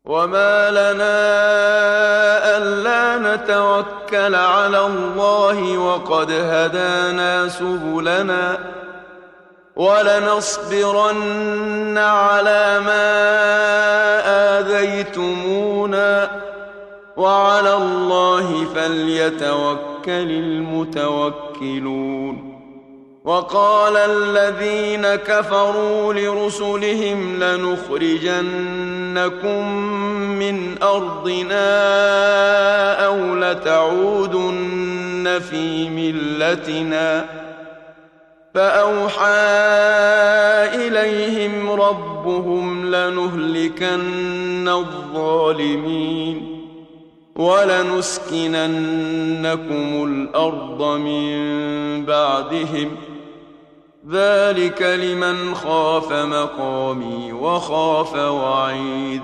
وما لنا ألا نتوكل على الله وقد هدانا سبلنا ولنصبرن على ما آذيتمونا وعلى الله فليتوكل المتوكلون. وقال الذين كفروا لرسلهم لنخرجنكم من أرضنا أو لتعودن في ملتنا فأوحى إليهم ربهم لنهلكن الظالمين ولنسكننكم الأرض من بعدهم ذلك لمن خاف مقامي وخاف وعيد.